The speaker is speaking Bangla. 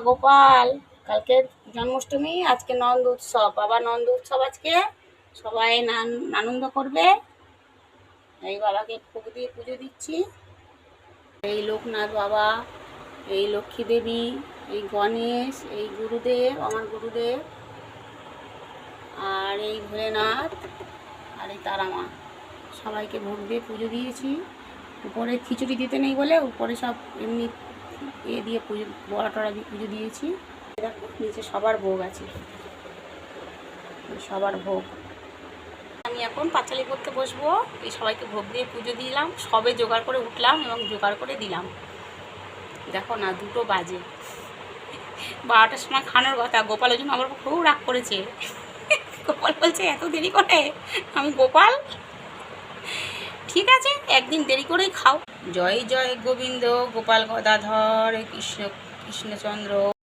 গোপাল কালকে জন্মাষ্টমী, আজকে নন্দ উৎসব, বাবা নন্দ উৎসব আজকে সবাই আনন্দ করবে। এই বাবাকে ভোগ দিয়ে পুজো দিচ্ছি। এই লোকনাথ বাবা, এই লক্ষ্মী দেবী, এই গণেশ, এই গুরুদেব, আমার গুরুদেব, আর এই ভোলেনাথ, আর এই তারা মা, সবাইকে ভোগ দিয়ে পুজো দিয়েছি। উপরে খিচুড়ি দিতে নেই বলে উপরে সব এমনি দিয়ে পুজো, বড়া টড়া দিয়ে পুজো দিয়েছি। নিচে সবার ভোগ আছে, সবার ভোগ। আমি এখন পাঁচালি করতে বসবো। এই সবাইকে ভোগ দিয়ে পুজো দিলাম, সবে জোগাড় করে উঠলাম এবং জোগাড় করে দিলাম। দেখো না, 2টো বাজে, 12টার সময় খানোর কথা। গোপালের জন্য আমার খুব রাগ করেছে। গোপাল বলছে এত দেরি করে। আমি গোপাল ঠিক আছে, একদিন দেরি করেই খাও। জয় জয় গোবিন্দ গোপাল গদাধর কৃষ্ণচন্দ্র।